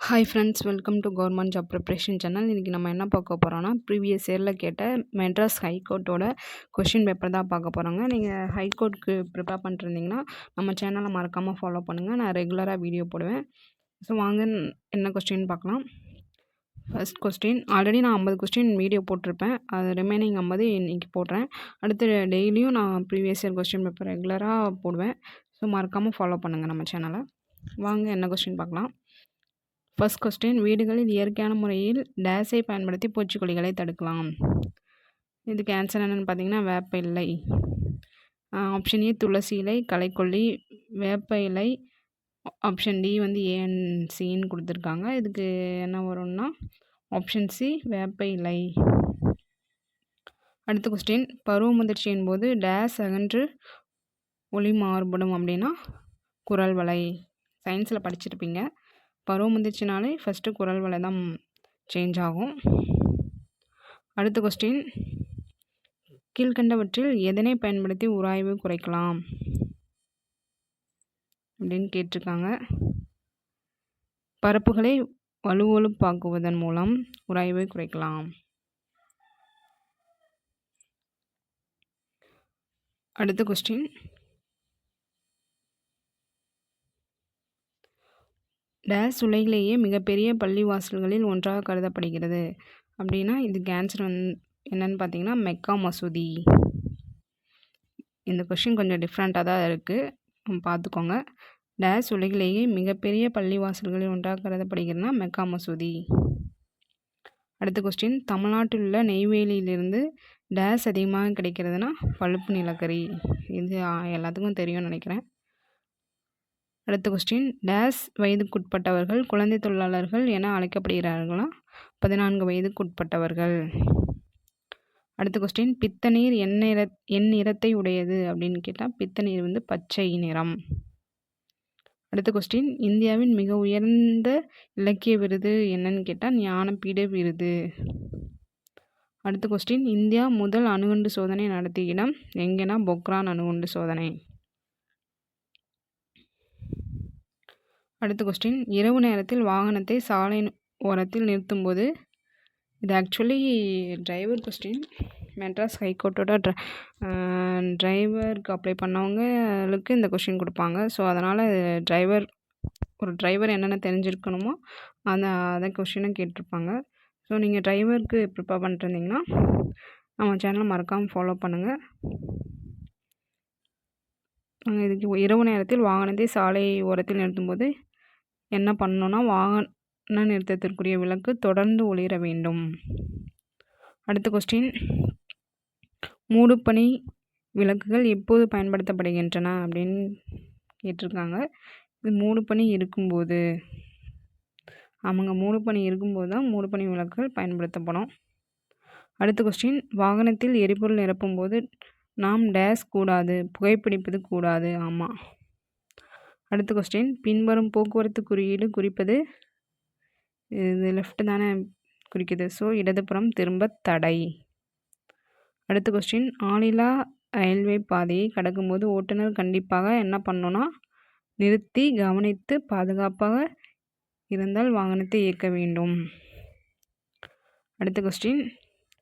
Hi friends, welcome to government job preparation channel. இன்றைக்கி நம்ம என்ன பார்க்க போகிறோன்னா, ப்ரீவியஸ் இயரில் கேட்ட மெட்ராஸ் ஹைகோர்ட்டோட கொஷின் பேப்பர் தான் பார்க்க போகிறோங்க. நீங்கள் ஹைகோர்ட்டுக்கு ப்ரிப்பேர் பண்ணிருந்தீங்கன்னா நம்ம சேனலை மறக்காமல் ஃபாலோ பண்ணுங்கள். நான் ரெகுலராக வீடியோ போடுவேன். ஸோ வாங்க என்ன கொஸ்டின் பார்க்கலாம். ஃபர்ஸ்ட் கொஸ்டின், ஆல்ரெடி நான் 50 கொஸ்டின் வீடியோ போட்டிருப்பேன். அது ரிமைனிங் 50 இன்றைக்கி போடுறேன். அடுத்து டெய்லியும் நான் ப்ரீவியஸ் இயர் கொஸ்டின் பேப்பர் ரெகுலராக போடுவேன். ஸோ மறக்காமல் ஃபாலோ பண்ணுங்கள் நம்ம சேனலை. வாங்க என்ன கொஸ்டின் பார்க்கலாம். ஃபர்ஸ்ட் கொஸ்டின், வீடுகளில் இயற்கையான முறையில் டேஸை பயன்படுத்தி பூச்சிக்கொல்லிகளை தடுக்கலாம். இதுக்கு ஆன்சர் என்னென்னு பார்த்தீங்கன்னா வேப்ப இலை. ஆப்ஷன் ஏ துளசி இலை, களைக்கொல்லி, வேப்ப இலை. ஆப்ஷன் டி வந்து ஏஎன்சின்னு கொடுத்துருக்காங்க. இதுக்கு என்ன வரும்னா ஆப்ஷன் சி வேப்ப இலை. அடுத்த கொஸ்டின், பருவ முதிர்ச்சியின் போது டேஸ் அகன்று ஒளி மாறுபடும் அப்படின்னா குரல் வலை. சயின்ஸில் படிச்சிருப்பீங்க. பருவ முதிர்ச்சினாலே ஃபஸ்ட்டு குரல் வலை தான் சேஞ்ச் ஆகும். அடுத்த கொஸ்டின், கீழ்கண்டவற்றில் எதனை பயன்படுத்தி உராய்வு குறைக்கலாம் அப்படின்னு கேட்டிருக்காங்க. பரப்புகளை வலுவழுப்பாக்குவதன் மூலம் உராய்வை குறைக்கலாம். அடுத்த கொஸ்டின், டேஸ் உலகிலேயே மிகப்பெரிய பள்ளிவாசல்களில் ஒன்றாக கருதப்படுகிறது அப்படின்னா இதுக்கு ஆன்சர் என்னன்னு பார்த்தீங்கன்னா மெக்கா மசூதி. இந்த கொஸ்டின் கொஞ்சம் டிஃப்ரெண்ட்டாக தான் இருக்குது, பார்த்துக்கோங்க. டேஸ் உலகிலேயே மிகப்பெரிய பள்ளிவாசல்களில் ஒன்றாக கருதப்படுகிறதுனா மெக்கா மசூதி. அடுத்த கொஸ்டின், தமிழ்நாட்டில் உள்ள நெய்வேலியிலிருந்து டேஸ் அதிகமாக கிடைக்கிறதுனா பழுப்பு நிலக்கரி. இது எல்லாத்துக்கும் தெரியும்னு நினைக்கிறேன். அடுத்த கொஸ்டின், டேஸ் வயதுக்குட்பட்டவர்கள் குழந்தை தொழிலாளர்கள் என அழைக்கப்படுகிறார்களா 14 வயதுக்குட்பட்டவர்கள். அடுத்த கொஸ்டின், பித்தநீர் என் நிறத்தை உடையது அப்படின்னு கேட்டால் பித்தநீர் வந்து பச்சை நிறம். அடுத்த கொஸ்டின், இந்தியாவின் மிக உயர்ந்த இலக்கிய விருது என்னன்னு கேட்டால் ஞானபீட விருது. அடுத்த கொஸ்டின், இந்தியா முதல் அணுகுண்டு சோதனை நடத்திய இடம் எங்கன்னா பொக்ரான் அணுகுண்டு சோதனை. அடுத்த கொஸ்டின், இரவு நேரத்தில் வாகனத்தை சாலை ஓரத்தில் நிறுத்தும்போது, இது ஆக்சுவலி டிரைவர் கொஸ்டின். மெட்ராஸ் ஹைகோர்ட்டோட டிரைவருக்கு அப்ளை பண்ணவங்களுக்கு இந்த கொஸ்டின் கொடுப்பாங்க. ஸோ அதனால் ஒரு டிரைவர் என்னென்ன தெரிஞ்சிருக்கணுமோ அதை கொஸ்டினும் கேட்டிருப்பாங்க. ஸோ நீங்கள் டிரைவருக்கு ப்ரிப்பேர் பண்ணிருந்தீங்கன்னா நம்ம சேனலை மறக்காமல் ஃபாலோ பண்ணுங்கள். இதுக்கு இரவு நேரத்தில் வாகனத்தை சாலை ஓரத்தில் நிறுத்தும்போது என்ன பண்ணணும்னா வாகன நிறுத்தத்திற்குரிய விளக்கு தொடர்ந்து ஒளிர வேண்டும். அடுத்த கொஸ்டின், மூடுபனி விளக்குகள் எப்போது பயன்படுத்தப்படுகின்றன அப்படின்னு கேட்டிருக்காங்க. இது மூடுபனி இருக்கும்போது, மூடுபனி இருக்கும்போது தான் மூடுபனி விளக்குகள் பயன்படுத்தப்படும். அடுத்த கொஸ்டின், வாகனத்தில் எரிபொருள் நிரப்பும்போது நாம் டேஸ் கூடாது, புகைப்பிடிப்பது கூடாது. ஆமாம். அடுத்த கொஸ்டின், பின்வரும் போக்குவரத்து குறியீடு குறிப்பது, இது லெஃப்ட் தானே குறிக்குது, ஸோ இடதுபுறம் திரும்ப தடை. அடுத்த கொஸ்டின், ஆளில்லா ரயில்வே பாதையை கடக்கும்போது ஓட்டுநர் கண்டிப்பாக என்ன பண்ணணும்னா நிறுத்தி கவனித்து பாதுகாப்பாக இருந்தால் வாகனத்தை இயக்க வேண்டும். அடுத்த கொஸ்டின்,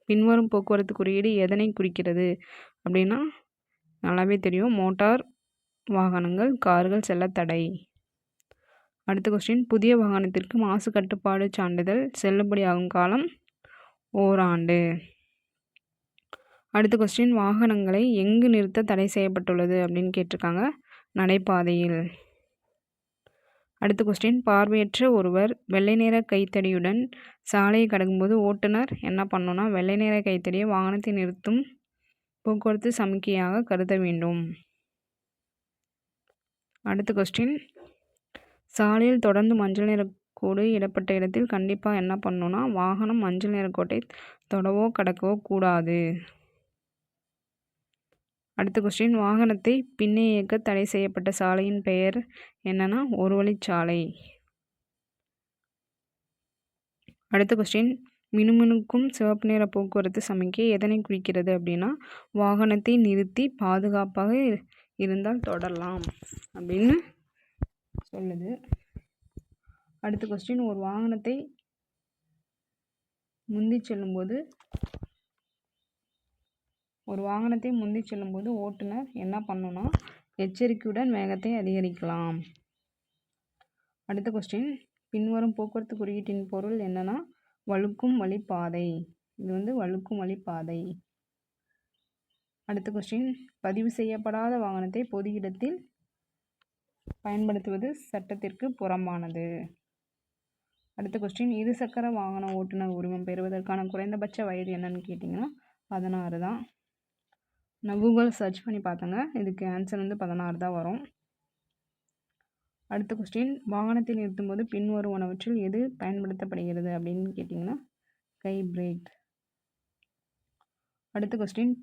பின்வரும் போக்குவரத்து குறியீடு எதனை குறிக்கிறது அப்படின்னா நல்லாவே தெரியும், மோட்டார் வாகனங்கள் கார்கள் செல்ல தடை. அடுத்த கொஸ்டின், புதிய வாகனத்திற்கு மாசு கட்டுப்பாடு சான்றிதழ் செல்லுபடியாகும் காலம் ஓராண்டு. அடுத்த கொஸ்டின், வாகனங்களை எங்கு நிறுத்த தடை செய்யப்பட்டுள்ளது அப்படின்னு கேட்டிருக்காங்க, நடைபாதையில். அடுத்த கொஸ்டின், பார்வையற்ற ஒருவர் வெள்ளை நிற கைத்தடியுடன் சாலையை கடக்கும்போது ஓட்டுநர் என்ன பண்ணணும்னா வெள்ளை நிற கைத்தடியை வாகனத்தை நிறுத்தும் போக்குவரத்து சமிக்கையாக கருத வேண்டும். அடுத்த கொஸ்டின், சாலையில் தொடர்ந்து மஞ்சள் நிற கோடு இடப்பட்ட இடத்தில் கண்டிப்பாக என்ன பண்ணணும்னா வாகனம் மஞ்சள் நிற கோட்டை தொடவோ கடக்கவோ கூடாது. அடுத்த கொஸ்டின், வாகனத்தை பின்னே இயக்க தடை செய்யப்பட்ட சாலையின் பெயர் என்னன்னா ஒரு வழிச்சாலை. அடுத்த கொஸ்டின், மினுமினுக்கும் சிவப்பு நிற போக்குவரத்து சமிக்கை எதனை குறிக்கிறது அப்படின்னா வாகனத்தை நிறுத்தி பாதுகாப்பாக இருந்தால் தொடரலாம் அப்படின்னு சொல்லுது. அடுத்த கொஸ்டின், ஒரு வாகனத்தை முந்தி செல்லும்போது ஓட்டுநர் என்ன பண்ணணும்னா எச்சரிக்கையுடன் வேகத்தை அதிகரிக்கலாம். அடுத்த கொஸ்டின், பின்வரும் போக்குவரத்து குறியீட்டின் பொருள் என்னன்னா வழுக்கும் வழிப்பாதை. இது வழுக்கும் வழிப்பாதை. அடுத்த கொஸ்டின், பதிவு செய்யப்படாத வாகனத்தை பொது இடத்தில் பயன்படுத்துவது சட்டத்திற்கு புறம்பானது. அடுத்த கொஸ்டின், இருசக்கர வாகன ஓட்டுநர் உரிமம் பெறுவதற்கான குறைந்தபட்ச வயது என்னன்னு கேட்டிங்கன்னா 16 தான். நான் கூகுள் சர்ச் பண்ணி பார்த்தேங்க, இதுக்கு ஆன்சர் 16 தான் வரும். அடுத்த கொஸ்டின், வாகனத்தை நிறுத்தும்போது பின்வருவனவற்றில் எது பயன்படுத்தப்படுகிறது அப்படின்னு கேட்டிங்கன்னா கை பிரேக். அடுத்த கொஸ்டின்,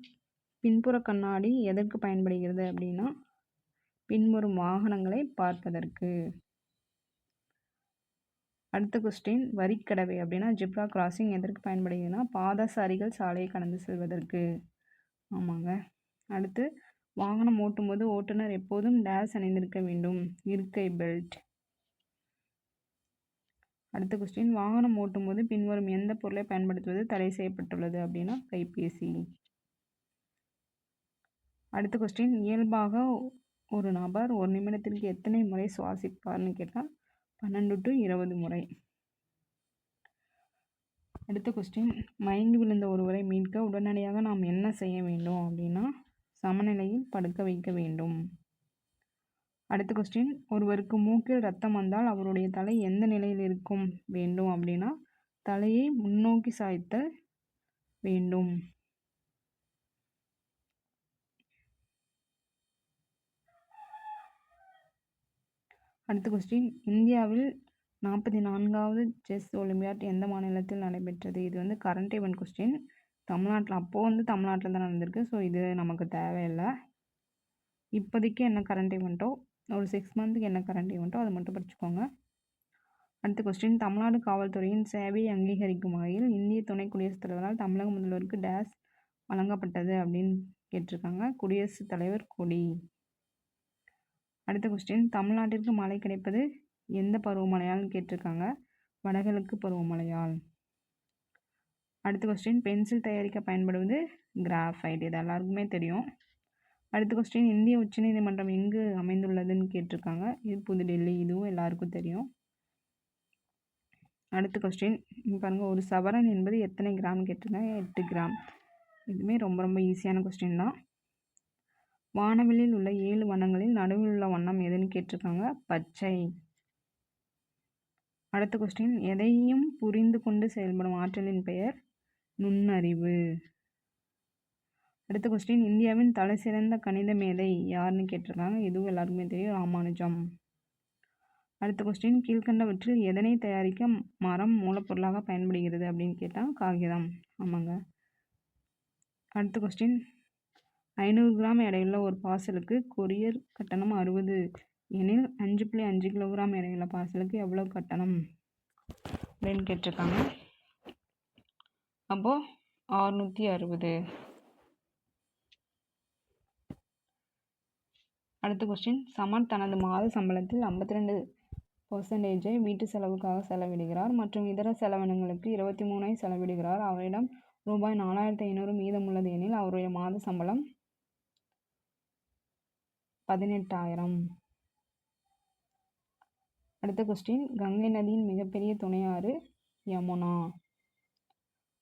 பின்புற கண்ணாடி எதற்கு பயன்படுகிறது அப்படின்னா பின்வரும் வாகனங்களை பார்ப்பதற்கு. அடுத்த கொஸ்டின், வரிக்கடவை அப்படின்னா ஜிப்ரா கிராசிங் எதற்கு பயன்படுகிறதுனா பாதசாரிகள் சாலையை கடந்து செல்வதற்கு. ஆமாங்க. அடுத்து, வாகனம் ஓட்டும்போது ஓட்டுநர் எப்போதும் டேஸ் அணிந்திருக்க வேண்டும், இருக்கை பெல்ட். அடுத்த கொஸ்டின், வாகனம் ஓட்டும்போது பின்வரும் எந்த பொருளை பயன்படுத்துவது தடை செய்யப்பட்டுள்ளது அப்படின்னா கைபேசி. அடுத்த கொஸ்டின், இயல்பாக ஒரு நபர் ஒரு நிமிடத்திற்கு எத்தனை முறை சுவாசிப்பார்னு கேட்டால் 12 to 20 முறை. அடுத்த கொஸ்டின், மயங்கி விழுந்த ஒருவரை மீட்க உடனடியாக நாம் என்ன செய்ய வேண்டும் அப்படின்னா சமநிலையில் படுக்க வைக்க வேண்டும். அடுத்த கொஸ்டின், ஒருவருக்கு மூக்கில் ரத்தம் வந்தால் அவருடைய தலை எந்த நிலையில் இருக்கும் வேண்டும் அப்படின்னா தலையை முன்னோக்கி சாய்த்தல் வேண்டும். அடுத்த கொஸ்டின், இந்தியாவில் 44வது செஸ் ஒலிம்பியாட் எந்த மாநிலத்தில் நடைபெற்றது? இது கரண்ட் ஈவெண்ட் கொஸ்டின். தமிழ்நாட்டில் தமிழ்நாட்டில் தான் நடந்திருக்கு. ஸோ இது நமக்கு தேவையில்லை. இப்போதைக்கு என்ன கரண்ட் ஈவெண்ட்டோ, ஒரு 6 மந்த்துக்கு என்ன கரண்ட் ஈவெண்ட்டோ அதை மட்டும் படிச்சுக்கோங்க. அடுத்த கொஸ்டின், தமிழ்நாடு காவல்துறையின் சேவையை அங்கீகரிக்கும் வகையில் இந்திய துணை குடியரசுத் தலைவரால் தமிழக முதல்வருக்கு டேஸ் வழங்கப்பட்டது அப்படின்னு கேட்டிருக்காங்க. குடியரசுத் தலைவர் கொடி. அடுத்த கொஸ்டின், தமிழ்நாட்டிற்கு மழை கிடைப்பது எந்த பருவமழையால்னு கேட்டிருக்காங்க. வடகிழக்கு பருவமழையால். அடுத்த கொஸ்டின், பென்சில் தயாரிக்க பயன்படுவது கிராஃபைட். இது எல்லாருக்குமே தெரியும். அடுத்த கொஸ்டின், இந்திய உச்சநீதிமன்றம் எங்கு அமைந்துள்ளதுன்னு கேட்டிருக்காங்க. இது புதுடெல்லி. இதுவும் எல்லாருக்கும் தெரியும். அடுத்த கொஸ்டின் பாருங்கள், ஒரு சவரன் என்பது எத்தனை கிராம் கேட்டிருக்காங்க. 8 கிராம். இதுவுமே ரொம்ப ரொம்ப ஈஸியான கொஸ்டின் தான். வானவில்லில் உள்ள 7 வண்ணங்களில் நடுவில் உள்ள வண்ணம் எதுன்னு கேட்டிருக்காங்க. பச்சை. அடுத்த கொஸ்டின், எதையும் புரிந்து கொண்டு செயல்படும் ஆற்றலின் பெயர் நுண்ணறிவு. அடுத்த கொஸ்டின், இந்தியாவின் தலை சிறந்த கணித மேதை யாருன்னு கேட்டிருக்காங்க. இதுவும் எல்லாருக்குமே தெரியும், ராமானுஜம். அடுத்த கொஸ்டின், கீழ்கண்டவற்றில் எதனை தயாரிக்க மரம் மூலப்பொருளாக பயன்படுகிறது அப்படின்னு கேட்டால் காகிதம். ஆமாங்க. அடுத்த கொஸ்டின், 500 கிராம் எடையுள்ள ஒரு பார்சலுக்கு கொரியர் கட்டணம் 60 எனில் 5.5 கிலோகிராம் எடையுள்ள பார்சலுக்கு எவ்வளோ கட்டணம் அப்படின்னு கேட்டிருக்காங்க. அப்போது 660. அடுத்த கொஸ்டின், சமர் தனது மாத சம்பளத்தில் 52% வீட்டு செலவுக்காக செலவிடுகிறார் மற்றும் இதர செலவினங்களுக்கு 23 செலவிடுகிறார். அவரிடம் ரூபாய் 4500 மீதம் உள்ளது எனில் அவருடைய மாத சம்பளம் 18,000. அடுத்த கொஸ்டின், கங்கை நதியின் மிகப்பெரிய துணையாறு யமுனா.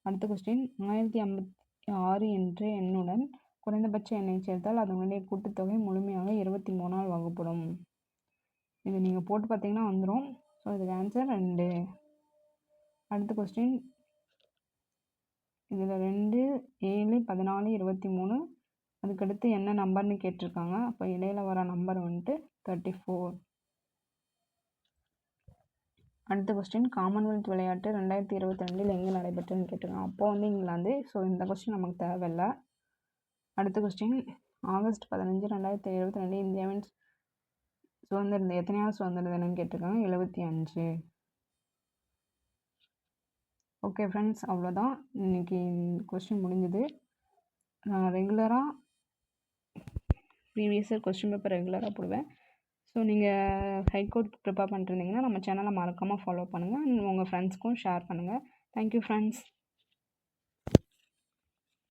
அடுத்த கொஸ்டின், 1056 என்ற எண்ணுடன் குறைந்தபட்ச எண்ணை சேர்த்தால் அதனுடைய கூட்டுத்தொகை முழுமையாக 23ஆல் வகுப்படும். இது நீங்கள் போட்டு பார்த்தீங்கன்னா வந்துடும். ஸோ இதுக்கு ஆன்சர் 2. அடுத்த கொஸ்டின், இதில் 2, 7, 14, 23 அதுக்கடுத்து என்ன நம்பர்னு கேட்டிருக்காங்க. அப்போ இடையில வர நம்பர் 34. அடுத்த கொஸ்டின், காமன்வெல்த் விளையாட்டு 2022 எங்கே நடைபெற்றதுன்னு கேட்டிருக்காங்க. அப்போ இங்கிலாந்து. ஸோ இந்த கொஸ்டின் நமக்கு தேவையில்லை. அடுத்த கொஸ்டின், ஆகஸ்ட் 15, 2022 இந்தியாவின் சுதந்திர எத்தனையாவது சுதந்திர தினம் கேட்டிருக்காங்க. 75. ஓகே ஃப்ரெண்ட்ஸ், அவ்வளோதான். இன்றைக்கி கொஸ்டின் முடிஞ்சுது. நான் ரெகுலராக ப்ரீவியஸ் இயர் கொஸ்டின் பேப்பர் ரெகுலராக போடுவேன். ஸோ நீங்கள் ஹைகோர்ட்க்கு ப்ரிப்பேர் பண்ணிருந்தீங்கன்னா நம்ம சேனலை மறக்காமல் ஃபாலோ பண்ணுங்கள். அண்ட் உங்கள் ஃப்ரெண்ட்ஸ்க்கும் ஷேர் பண்ணுங்கள். Thank you friends.